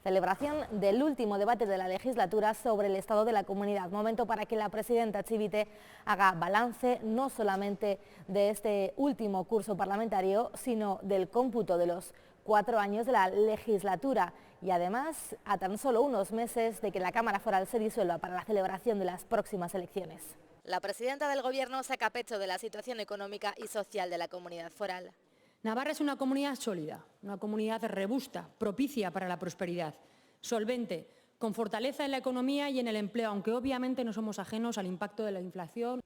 Celebración del último debate de la legislatura sobre el estado de la comunidad. Momento para que la presidenta Chivite haga balance no solamente de este último curso parlamentario, sino del cómputo de los 4 años de la legislatura y además a tan solo unos meses de que la Cámara Foral se disuelva para la celebración de las próximas elecciones. La presidenta del Gobierno saca pecho de la situación económica y social de la comunidad foral. Navarra es una comunidad sólida, una comunidad robusta, propicia para la prosperidad, solvente, con fortaleza en la economía y en el empleo, aunque obviamente no somos ajenos al impacto de la inflación.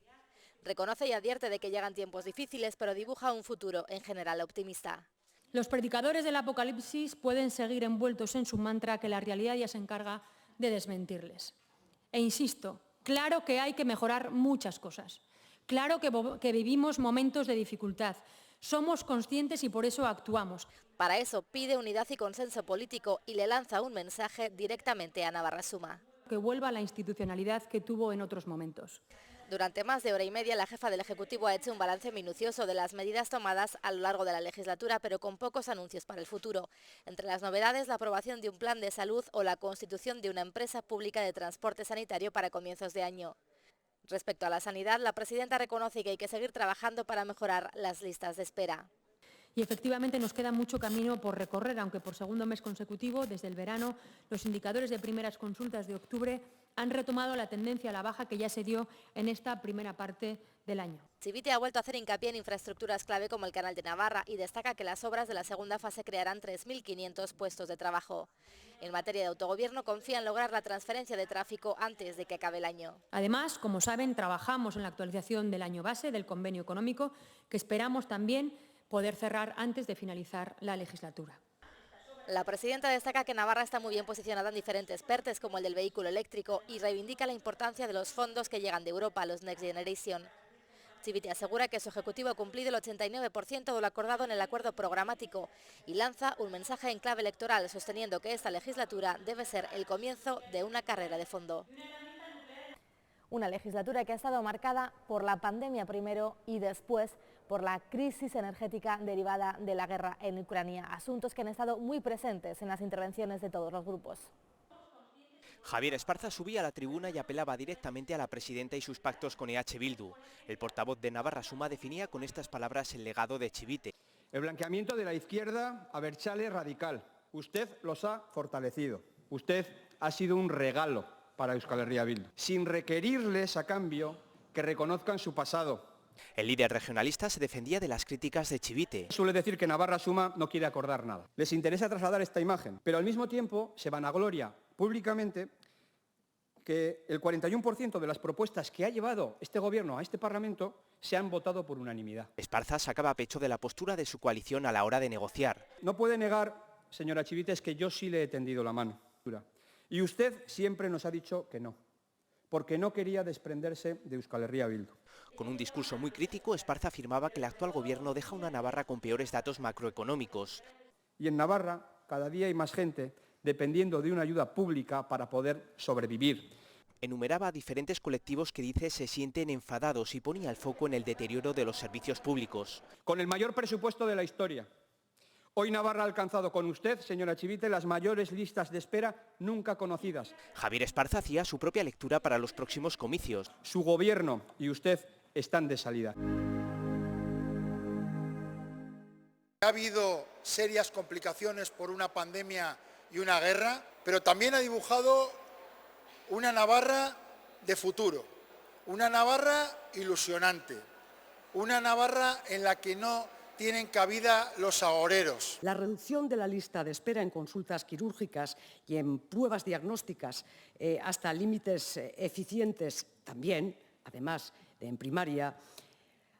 Reconoce y advierte de que llegan tiempos difíciles, pero dibuja un futuro en general optimista. Los predicadores del apocalipsis pueden seguir envueltos en su mantra que la realidad ya se encarga de desmentirles. E insisto, claro que hay que mejorar muchas cosas. Claro que vivimos momentos de dificultad. Somos conscientes y por eso actuamos. Para eso pide unidad y consenso político y le lanza un mensaje directamente a Navarra Suma. Que vuelva a la institucionalidad que tuvo en otros momentos. Durante más de hora y media, la jefa del Ejecutivo ha hecho un balance minucioso de las medidas tomadas a lo largo de la legislatura, pero con pocos anuncios para el futuro. Entre las novedades, la aprobación de un plan de salud o la constitución de una empresa pública de transporte sanitario para comienzos de año. Respecto a la sanidad, la presidenta reconoce que hay que seguir trabajando para mejorar las listas de espera. Y efectivamente nos queda mucho camino por recorrer, aunque por segundo mes consecutivo, desde el verano, los indicadores de primeras consultas de octubre han retomado la tendencia a la baja que ya se dio en esta primera parte del año. Chivite ha vuelto a hacer hincapié en infraestructuras clave como el Canal de Navarra y destaca que las obras de la segunda fase crearán 3.500 puestos de trabajo. En materia de autogobierno confía en lograr la transferencia de tráfico antes de que acabe el año. Además, como saben, trabajamos en la actualización del año base del convenio económico que esperamos también poder cerrar antes de finalizar la legislatura. La presidenta destaca que Navarra está muy bien posicionada en diferentes PERTEs como el del vehículo eléctrico y reivindica la importancia de los fondos que llegan de Europa, los Next Generation. Chivite asegura que su ejecutivo ha cumplido el 89% de lo acordado en el acuerdo programático y lanza un mensaje en clave electoral sosteniendo que esta legislatura debe ser el comienzo de una carrera de fondo. Una legislatura que ha estado marcada por la pandemia primero y después por la crisis energética derivada de la guerra en Ucrania, asuntos que han estado muy presentes en las intervenciones de todos los grupos. Javier Esparza subía a la tribuna y apelaba directamente a la presidenta y sus pactos con EH Bildu. El portavoz de Navarra Suma definía con estas palabras el legado de Chivite. El blanqueamiento de la izquierda abertzale radical. Usted los ha fortalecido. Usted ha sido un regalo para Euskal Herria Bildu, sin requerirles a cambio que reconozcan su pasado. El líder regionalista se defendía de las críticas de Chivite. Suele decir que Navarra Suma no quiere acordar nada. Les interesa trasladar esta imagen, pero al mismo tiempo se vanagloria públicamente que el 41% de las propuestas que ha llevado este gobierno a este Parlamento se han votado por unanimidad. Esparza sacaba pecho de la postura de su coalición a la hora de negociar. No puede negar, señora Chivite, es que yo sí le he tendido la mano. Y usted siempre nos ha dicho que no, porque no quería desprenderse de Euskal Herria Bildu. Con un discurso muy crítico, Esparza afirmaba que el actual gobierno deja una Navarra con peores datos macroeconómicos. Y en Navarra, cada día hay más gente dependiendo de una ayuda pública para poder sobrevivir. Enumeraba a diferentes colectivos que dice se sienten enfadados y ponía el foco en el deterioro de los servicios públicos. Con el mayor presupuesto de la historia. Hoy Navarra ha alcanzado con usted, señora Chivite, las mayores listas de espera nunca conocidas. Javier Esparza hacía su propia lectura para los próximos comicios. Su gobierno y usted están de salida. Ha habido serias complicaciones por una pandemia y una guerra, pero también ha dibujado una Navarra de futuro, una Navarra ilusionante, una Navarra en la que no tienen cabida los agoreros. La reducción de la lista de espera en consultas quirúrgicas y en pruebas diagnósticas hasta límites eficientes también, además de en primaria,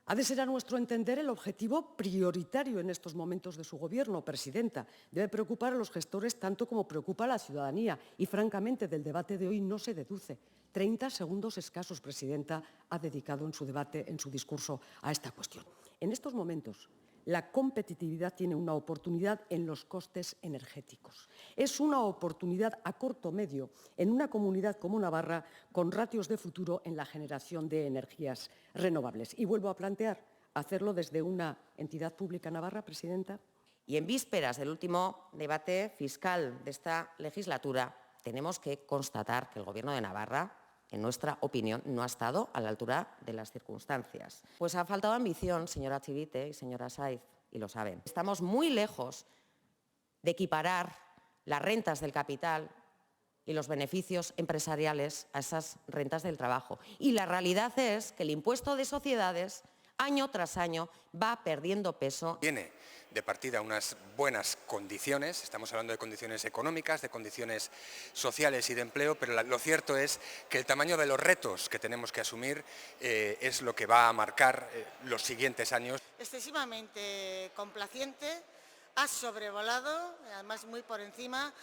ha de ser a nuestro entender el objetivo prioritario en estos momentos de su gobierno, presidenta. Debe preocupar a los gestores tanto como preocupa a la ciudadanía y, francamente, del debate de hoy no se deduce. 30 segundos escasos, presidenta, ha dedicado en su debate, en su discurso, a esta cuestión. En estos momentos, la competitividad tiene una oportunidad en los costes energéticos. Es una oportunidad a corto medio en una comunidad como Navarra con ratios de futuro en la generación de energías renovables. Y vuelvo a plantear, hacerlo desde una entidad pública navarra, presidenta. Y en vísperas del último debate fiscal de esta legislatura, tenemos que constatar que el Gobierno de Navarra, en nuestra opinión, no ha estado a la altura de las circunstancias. Pues ha faltado ambición, señora Chivite y señora Saiz, y lo saben. Estamos muy lejos de equiparar las rentas del capital y los beneficios empresariales a esas rentas del trabajo. Y la realidad es que el impuesto de sociedades, año tras año, va perdiendo peso. Tiene de partida unas buenas condiciones, estamos hablando de condiciones económicas, de condiciones sociales y de empleo, pero lo cierto es que el tamaño de los retos que tenemos que asumir es lo que va a marcar los siguientes años. Excesivamente complaciente, ha sobrevolado, además muy por encima,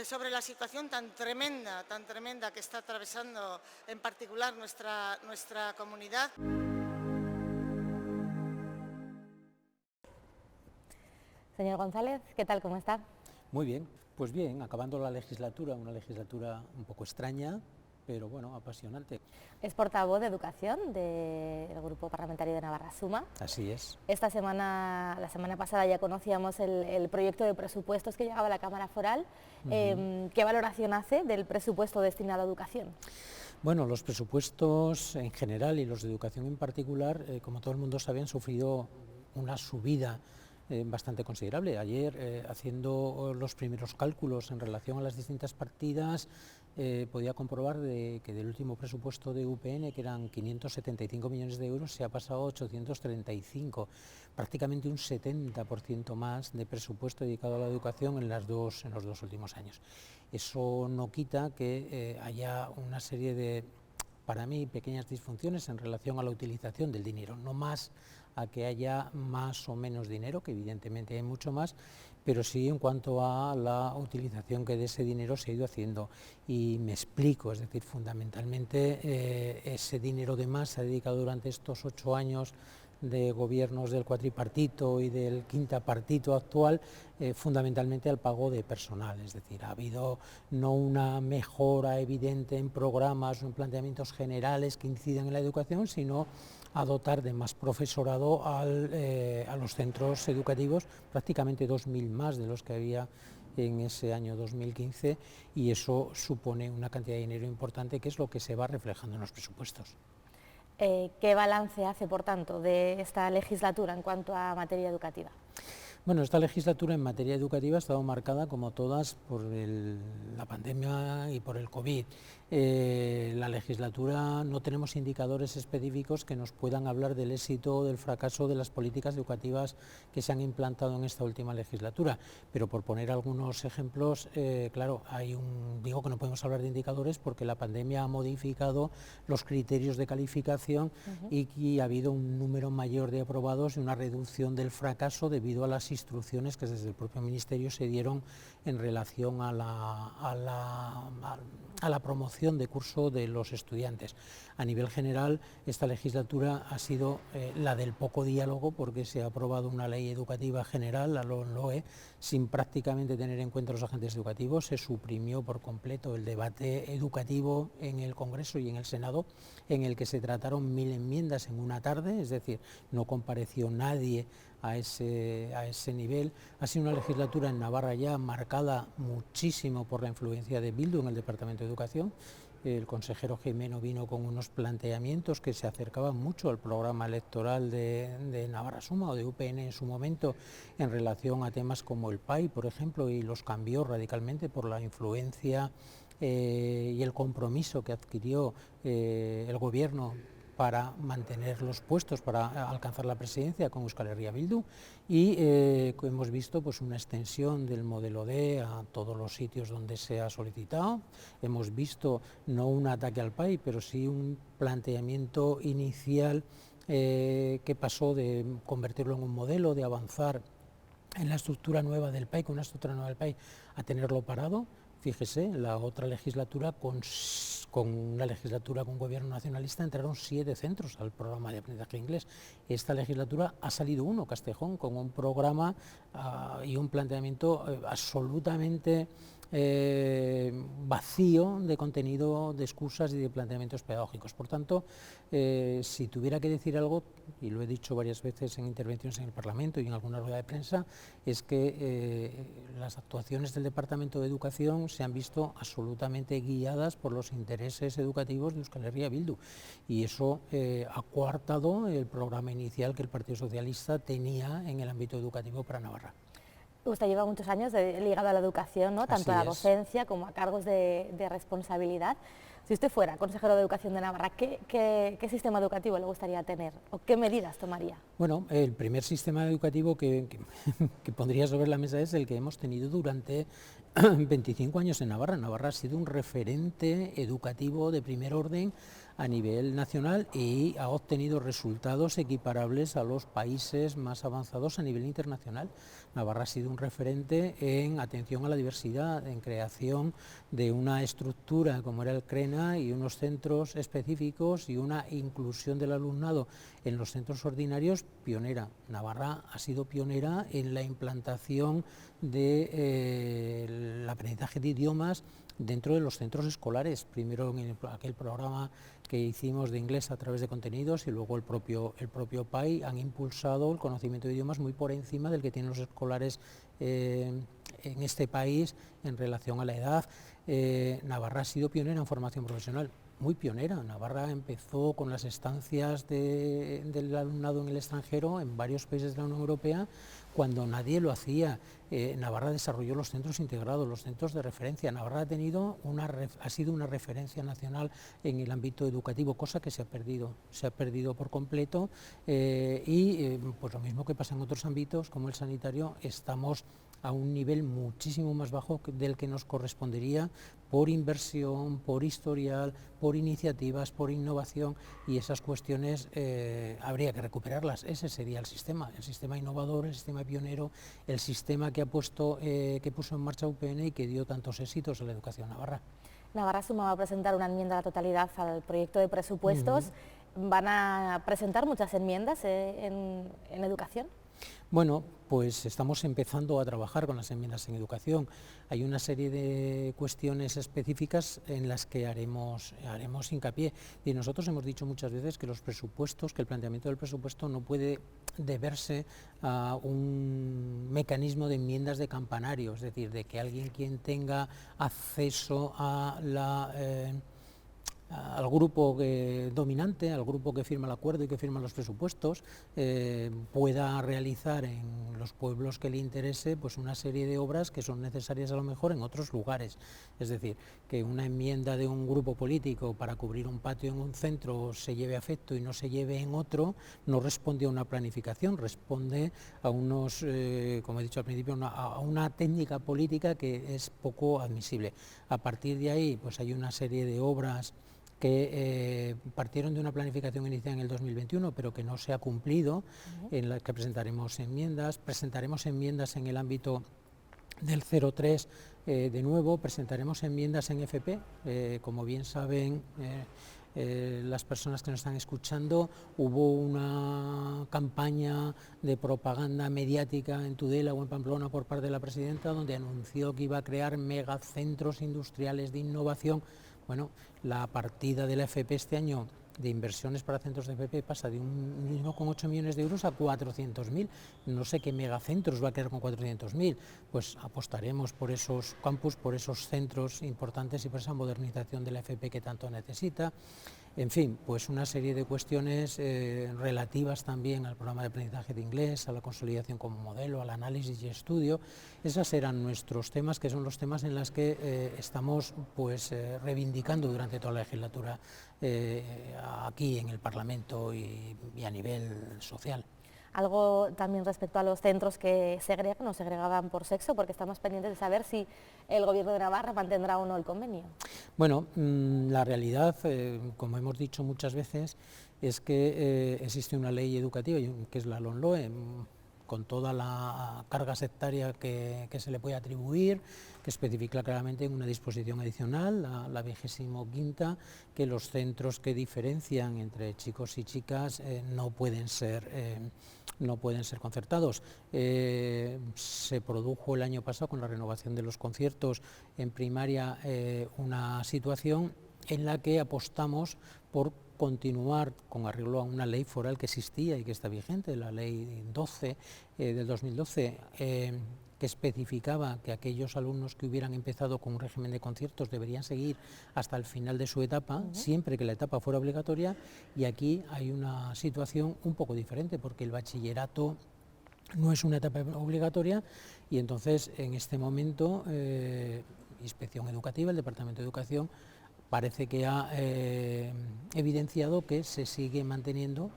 sobre la situación tan tremenda que está atravesando en particular nuestra comunidad. Señor González, ¿qué tal? ¿Cómo está? Muy bien, pues bien, acabando la legislatura, una legislatura un poco extraña, pero bueno, apasionante. Es portavoz de Educación del Grupo Parlamentario de Navarra Suma. Así es. La semana pasada ya conocíamos el proyecto de presupuestos que llegaba a la Cámara Foral. ¿Qué valoración hace del presupuesto destinado a educación? Bueno, los presupuestos en general y los de educación en particular, como todo el mundo sabe, han sufrido una subida bastante considerable. Ayer, haciendo los primeros cálculos en relación a las distintas partidas, podía comprobar que del último presupuesto de UPN, que eran 575 millones de euros, se ha pasado a 835, prácticamente un 70% más de presupuesto dedicado a la educación en los dos últimos años. Eso no quita que haya una serie de, para mí, pequeñas disfunciones en relación a la utilización del dinero, no más a que haya más o menos dinero, que evidentemente hay mucho más, pero sí en cuanto a la utilización que de ese dinero se ha ido haciendo. Y me explico, es decir, fundamentalmente ese dinero de más se ha dedicado durante estos 8 años de gobiernos del cuatripartito y del quintapartito actual, fundamentalmente al pago de personal, es decir, ha habido no una mejora evidente en programas o en planteamientos generales que incidan en la educación, sino a dotar de más profesorado a los centros educativos, prácticamente 2.000 más de los que había en ese año 2015, y eso supone una cantidad de dinero importante que es lo que se va reflejando en los presupuestos. ¿Qué balance hace, por tanto, de esta legislatura en cuanto a materia educativa? Bueno, esta legislatura en materia educativa ha estado marcada, como todas, por la pandemia y por el COVID. La legislatura no tenemos indicadores específicos que nos puedan hablar del éxito o del fracaso de las políticas educativas que se han implantado en esta última legislatura, pero por poner algunos ejemplos, claro, digo que no podemos hablar de indicadores porque la pandemia ha modificado los criterios de calificación y ha habido un número mayor de aprobados y una reducción del fracaso debido a las instrucciones que desde el propio Ministerio se dieron en relación a la promoción de curso de los estudiantes. A nivel general, esta legislatura ha sido la del poco diálogo, porque se ha aprobado una ley educativa general, la LOE, sin prácticamente tener en cuenta los agentes educativos. Se suprimió por completo el debate educativo en el Congreso y en el Senado, en el que se trataron 1000 enmiendas en una tarde, es decir, no compareció nadie a ese nivel. Ha sido una legislatura en Navarra ya marcada muchísimo por la influencia de Bildu en el Departamento de Educación. El consejero Jimeno vino con unos planteamientos que se acercaban mucho al programa electoral de Navarra Suma o de UPN en su momento, en relación a temas como el PAI, por ejemplo, y los cambió radicalmente por la influencia y el compromiso que adquirió el gobierno para mantener los puestos, para alcanzar la presidencia con Euskal Herria Bildu, y hemos visto pues una extensión del modelo D a todos los sitios donde se ha solicitado. Hemos visto no un ataque al PAI, pero sí un planteamiento inicial que pasó de convertirlo en un modelo, de avanzar en la estructura nueva del PAI, con una estructura nueva del PAI, a tenerlo parado. Fíjese, la otra legislatura, con una legislatura con gobierno nacionalista, entraron 7 centros al programa de aprendizaje inglés. Esta legislatura ha salido uno, Castejón, con un programa y un planteamiento absolutamente vacío de contenido, de excusas y de planteamientos pedagógicos. Por tanto, si tuviera que decir algo, y lo he dicho varias veces en intervenciones en el Parlamento y en alguna rueda de prensa, es que las actuaciones del Departamento de Educación se han visto absolutamente guiadas por los intereses educativos de Euskal Herria Bildu, y eso ha coartado el programa inicial que el Partido Socialista tenía en el ámbito educativo para Navarra. Usted lleva muchos años ligado a la educación, ¿no? Tanto a la docencia como a cargos de responsabilidad. Si usted fuera consejero de Educación de Navarra, ¿qué sistema educativo le gustaría tener o qué medidas tomaría? Bueno, el primer sistema educativo que pondría sobre la mesa es el que hemos tenido durante 25 años en Navarra. Navarra ha sido un referente educativo de primer orden a nivel nacional y ha obtenido resultados equiparables a los países más avanzados a nivel internacional. Navarra ha sido un referente en atención a la diversidad, en creación de una estructura como era el CRENA y unos centros específicos y una inclusión del alumnado en los centros ordinarios pionera. Navarra ha sido pionera en la implantación del aprendizaje de idiomas dentro de los centros escolares, primero en aquel programa que hicimos de inglés a través de contenidos y luego el propio PAI han impulsado el conocimiento de idiomas muy por encima del que tienen los escolares en este país en relación a la edad. Navarra ha sido pionera en formación profesional, muy pionera. Navarra empezó con las estancias del alumnado en el extranjero en varios países de la Unión Europea cuando nadie lo hacía. Navarra desarrolló los centros integrados, los centros de referencia. Navarra ha sido una referencia nacional en el ámbito educativo, cosa que se ha perdido por completo pues lo mismo que pasa en otros ámbitos como el sanitario, estamos a un nivel muchísimo más bajo del que nos correspondería por inversión, por historial, por iniciativas, por innovación, y esas cuestiones habría que recuperarlas. Ese sería el sistema innovador, el sistema pionero, el sistema que puso en marcha UPN y que dio tantos éxitos a la educación navarra. Navarra sumaba a presentar una enmienda a la totalidad al proyecto de presupuestos. ¿Van a presentar muchas enmiendas en educación? Bueno, pues estamos empezando a trabajar con las enmiendas en educación. Hay una serie de cuestiones específicas en las que haremos hincapié. Y nosotros hemos dicho muchas veces que los presupuestos, que el planteamiento del presupuesto no puede deberse a un mecanismo de enmiendas de campanario, es decir, de que alguien quien tenga acceso a al grupo dominante, al grupo que firma el acuerdo y que firma los presupuestos, pueda realizar en los pueblos que le interese pues una serie de obras que son necesarias a lo mejor en otros lugares. Es decir, que una enmienda de un grupo político para cubrir un patio en un centro se lleve a efecto y no se lleve en otro, no responde a una planificación, responde a unos, como he dicho al principio, a una técnica política que es poco admisible. A partir de ahí pues hay una serie de obras que partieron de una planificación inicial en el 2021, pero que no se ha cumplido, en la que presentaremos enmiendas en el ámbito del 03, de nuevo, presentaremos enmiendas en FP, como bien saben las personas que nos están escuchando, hubo una campaña de propaganda mediática en Tudela o en Pamplona por parte de la presidenta, donde anunció que iba a crear megacentros industriales de innovación. Bueno, la partida de la FP este año de inversiones para centros de FP pasa de 1,8 millones de euros a 400.000. No sé qué megacentros va a crear con 400.000. Pues apostaremos por esos campus, por esos centros importantes y por esa modernización de la FP que tanto necesita. En fin, pues una serie de cuestiones relativas también al programa de aprendizaje de inglés, a la consolidación como modelo, al análisis y estudio. Esos eran nuestros temas, que son los temas en los que estamos pues reivindicando durante toda la legislatura aquí en el Parlamento y a nivel social. Algo también respecto a los centros que segregan o segregaban por sexo, porque estamos pendientes de saber si el Gobierno de Navarra mantendrá o no el convenio. Bueno, la realidad, como hemos dicho muchas veces, es que existe una ley educativa, que es la LOMLOE, con toda la carga sectaria que se le puede atribuir, que especifica claramente en una disposición adicional, la 25ª, que los centros que diferencian entre chicos y chicas no pueden ser concertados. Se produjo el año pasado, con la renovación de los conciertos en primaria, una situación en la que apostamos por continuar con arreglo a una ley foral que existía y que está vigente, la ley 12 del 2012, que especificaba que aquellos alumnos que hubieran empezado con un régimen de conciertos deberían seguir hasta el final de su etapa, siempre que la etapa fuera obligatoria, y aquí hay una situación un poco diferente, porque el bachillerato no es una etapa obligatoria, y entonces en este momento Inspección Educativa, el Departamento de Educación, parece que ha evidenciado que se sigue manteniendo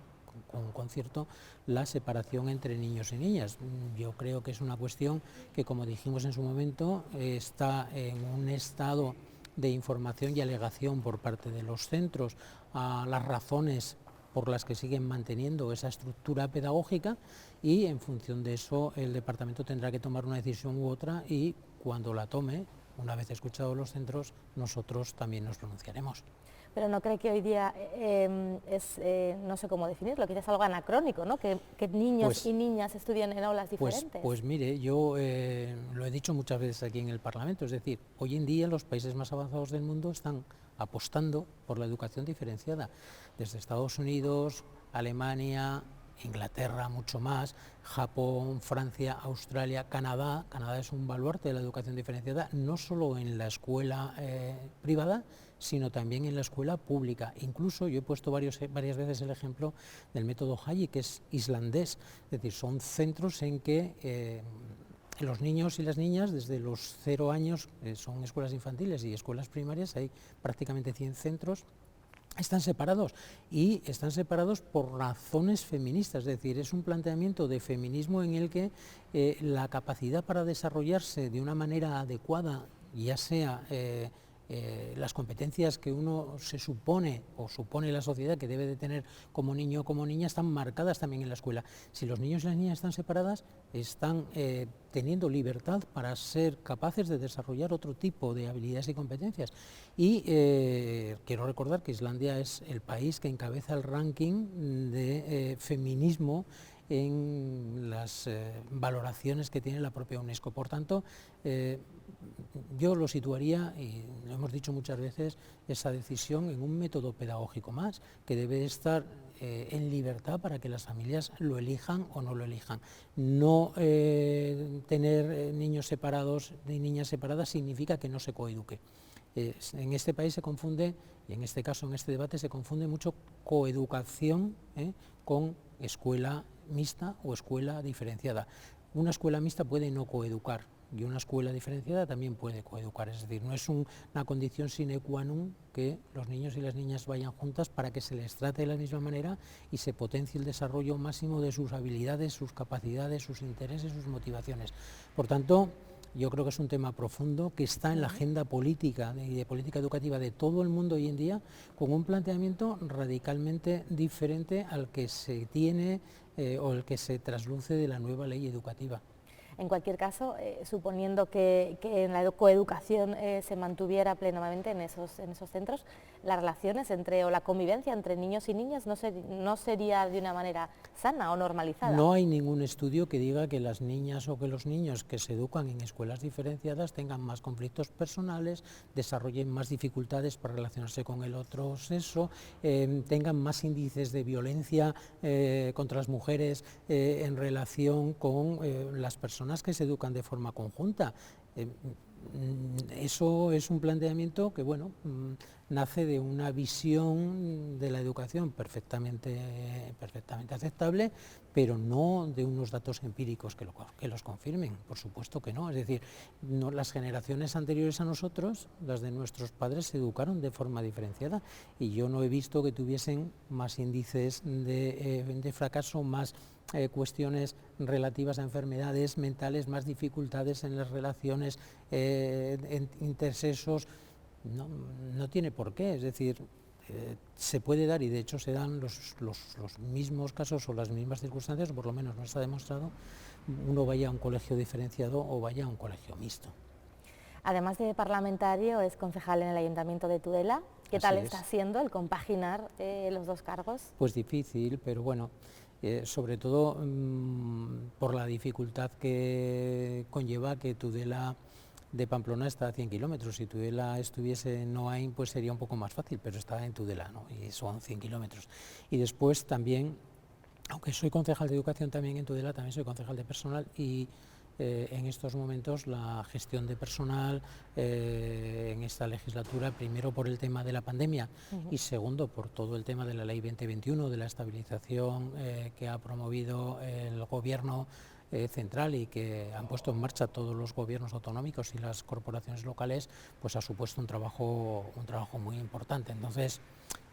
con concierto la separación entre niños y niñas. Yo creo que es una cuestión que, como dijimos en su momento, está en un estado de información y alegación por parte de los centros a las razones por las que siguen manteniendo esa estructura pedagógica, y en función de eso el departamento tendrá que tomar una decisión u otra, y cuando la tome, una vez escuchados los centros, nosotros también nos pronunciaremos. Pero ¿no cree que hoy día no sé cómo definirlo, quizás algo anacrónico, ¿no? Que niños y niñas estudien en aulas diferentes? Pues mire, yo lo he dicho muchas veces aquí en el Parlamento, es decir, hoy en día los países más avanzados del mundo están apostando por la educación diferenciada, desde Estados Unidos, Alemania, Inglaterra, mucho más, Japón, Francia, Australia, Canadá. Canadá es un baluarte de la educación diferenciada, no solo en la escuela privada, sino también en la escuela pública. Incluso yo he puesto varias veces el ejemplo del método Haji, que es islandés, es decir, son centros en que los niños y las niñas desde los 0 años, son escuelas infantiles y escuelas primarias, hay prácticamente 100 centros, están separados, y están separados por razones feministas, es decir, es un planteamiento de feminismo en el que la capacidad para desarrollarse de una manera adecuada, ya sea las competencias que uno se supone o supone la sociedad que debe de tener como niño o como niña, están marcadas también en la escuela. Si los niños y las niñas están separadas, están teniendo libertad para ser capaces de desarrollar otro tipo de habilidades y competencias. Y quiero recordar que Islandia es el país que encabeza el ranking de feminismo en las valoraciones que tiene la propia UNESCO. Por tanto, yo lo situaría, y lo hemos dicho muchas veces, esa decisión en un método pedagógico más, que debe estar en libertad para que las familias lo elijan o no lo elijan. No tener niños separados y niñas separadas significa que no se coeduque. En este país se confunde, y en este caso, en este debate, se confunde mucho coeducación con escuela mixta o escuela diferenciada. Una escuela mixta puede no coeducar, y una escuela diferenciada también puede coeducar, es decir, no es una condición sine qua non que los niños y las niñas vayan juntas para que se les trate de la misma manera y se potencie el desarrollo máximo de sus habilidades, sus capacidades, sus intereses, sus motivaciones. Por tanto, yo creo que es un tema profundo que está en la agenda política y de política educativa de todo el mundo hoy en día, con un planteamiento radicalmente diferente al que se tiene o el que se trasluce de la nueva ley educativa. En cualquier caso, suponiendo que en la coeducación se mantuviera plenamente en esos centros, las relaciones o la convivencia entre niños y niñas no sería de una manera sana o normalizada. No hay ningún estudio que diga que las niñas o que los niños que se educan en escuelas diferenciadas tengan más conflictos personales, desarrollen más dificultades para relacionarse con el otro sexo, tengan más índices de violencia contra las mujeres en relación con las personas que se educan de forma conjunta. Eso es un planteamiento que, bueno, nace de una visión de la educación perfectamente aceptable, pero no de unos datos empíricos que los confirmen, por supuesto que no. Es decir, las generaciones anteriores a nosotros, las de nuestros padres, se educaron de forma diferenciada, y yo no he visto que tuviesen más índices de fracaso, más cuestiones relativas a enfermedades mentales, más dificultades en las relaciones intersexos. No tiene por qué, es decir, se puede dar, y de hecho se dan los mismos casos o las mismas circunstancias, o por lo menos no está demostrado, uno vaya a un colegio diferenciado o vaya a un colegio mixto. Además de parlamentario, es concejal en el Ayuntamiento de Tudela. ¿Qué tal está siendo el compaginar los dos cargos? Pues difícil, pero bueno, sobre todo por la dificultad que conlleva que Tudela de Pamplona está a 100 kilómetros. Si Tudela estuviese en Noain, pues sería un poco más fácil, pero está en Tudela, ¿no? Y son 100 kilómetros. Y después también, aunque soy concejal de educación también en Tudela, también soy concejal de personal, y en estos momentos la gestión de personal en esta legislatura, primero por el tema de la pandemia y segundo por todo el tema de la Ley 2021, de la estabilización que ha promovido el Gobierno central y que han puesto en marcha todos los gobiernos autonómicos y las corporaciones locales, pues ha supuesto un trabajo muy importante. Entonces,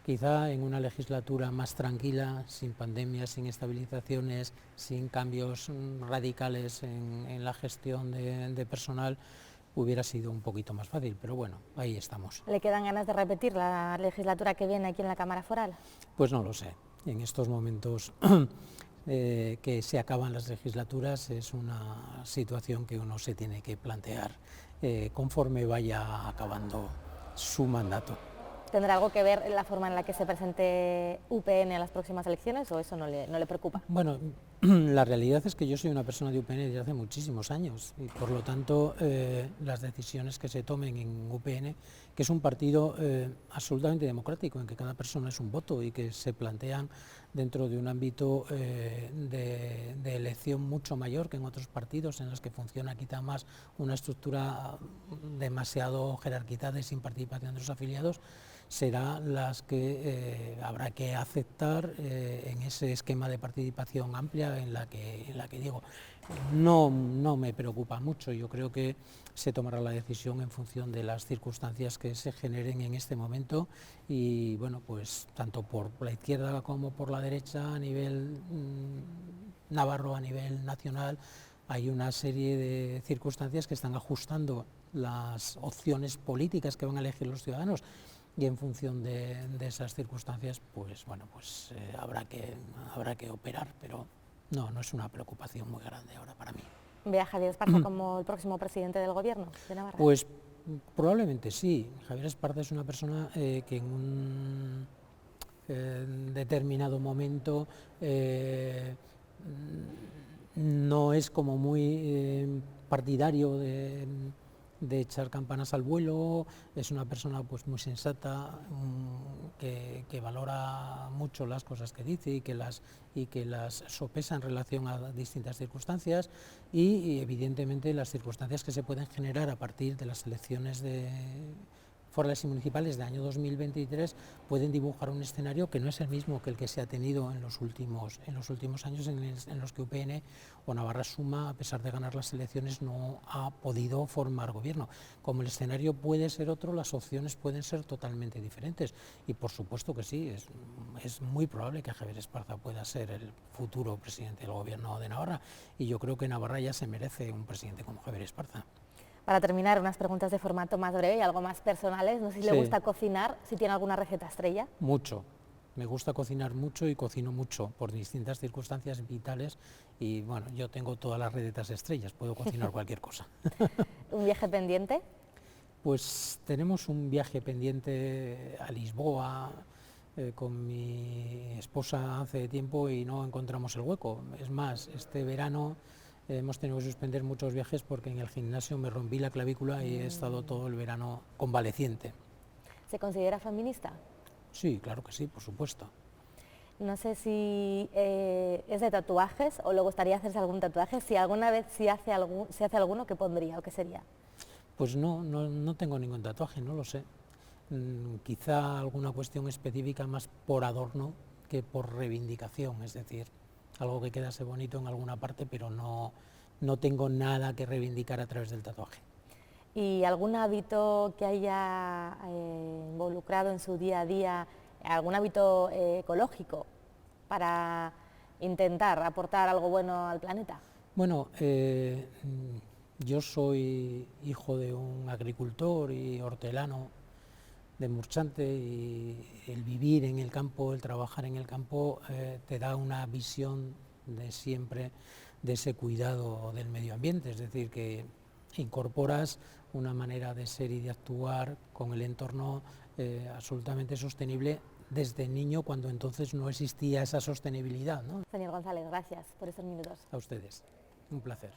quizá en una legislatura más tranquila, sin pandemias, sin estabilizaciones, sin cambios radicales en la gestión de personal, hubiera sido un poquito más fácil, pero bueno, ahí estamos. ¿Le quedan ganas de repetir la legislatura que viene aquí en la Cámara Foral? Pues no lo sé. En estos momentos que se acaban las legislaturas es una situación que uno se tiene que plantear conforme vaya acabando su mandato. ¿Tendrá algo que ver la forma en la que se presente UPN a las próximas elecciones o eso no le preocupa? Bueno, la realidad es que yo soy una persona de UPN desde hace muchísimos años y por lo tanto las decisiones que se tomen en UPN, que es un partido absolutamente democrático en que cada persona es un voto y que se plantean dentro de un ámbito de elección mucho mayor que en otros partidos en los que funciona quizá más una estructura demasiado jerarquizada y sin participación de los afiliados, será las que habrá que aceptar en ese esquema de participación amplia en la que digo. No me preocupa mucho, yo creo que se tomará la decisión en función de las circunstancias que se generen en este momento y bueno, pues tanto por la izquierda como por la derecha a nivel navarro, a nivel nacional, hay una serie de circunstancias que están ajustando las opciones políticas que van a elegir los ciudadanos. Y en función de esas circunstancias, pues bueno, pues habrá que operar, pero no es una preocupación muy grande ahora para mí. ¿Ve a Javier Esparza como el próximo presidente del Gobierno de Navarra? Pues probablemente sí. Javier Esparza es una persona que en un determinado momento no es como muy partidario de echar campanas al vuelo, es una persona pues muy sensata, que valora mucho las cosas que dice y que las sopesa en relación a distintas circunstancias y evidentemente las circunstancias que se pueden generar a partir de las elecciones forales y municipales del año 2023 pueden dibujar un escenario que no es el mismo que el que se ha tenido en los últimos años en los que UPN o Navarra Suma, a pesar de ganar las elecciones, no ha podido formar gobierno. Como el escenario puede ser otro, las opciones pueden ser totalmente diferentes y por supuesto que sí, es muy probable que Javier Esparza pueda ser el futuro presidente del Gobierno de Navarra y yo creo que Navarra ya se merece un presidente como Javier Esparza. Para terminar, unas preguntas de formato más breve y algo más personales. No sé si le gusta cocinar, si tiene alguna receta estrella. Mucho. Me gusta cocinar mucho y cocino mucho por distintas circunstancias vitales y bueno, yo tengo todas las recetas estrellas, puedo cocinar cualquier cosa. ¿Un viaje pendiente? Pues tenemos un viaje pendiente a Lisboa con mi esposa hace tiempo y no encontramos el hueco. Es más, este verano hemos tenido que suspender muchos viajes porque en el gimnasio me rompí la clavícula y he estado todo el verano convaleciente. ¿Se considera feminista? Sí, claro que sí, por supuesto. No sé si es de tatuajes o le gustaría hacerse algún tatuaje. Si alguna vez se hace alguno, ¿qué pondría o qué sería? Pues no tengo ningún tatuaje, no lo sé. Quizá alguna cuestión específica más por adorno que por reivindicación, es decir, algo que quedase bonito en alguna parte, pero no tengo nada que reivindicar a través del tatuaje. ¿Y algún hábito que haya involucrado en su día a día, algún hábito ecológico para intentar aportar algo bueno al planeta? Bueno, yo soy hijo de un agricultor y hortelano de Murchante, y el vivir en el campo, el trabajar en el campo, te da una visión de siempre de ese cuidado del medio ambiente, es decir, que incorporas una manera de ser y de actuar con el entorno absolutamente sostenible desde niño, cuando entonces no existía esa sostenibilidad, ¿no? Señor González, gracias por estos minutos. A ustedes, un placer.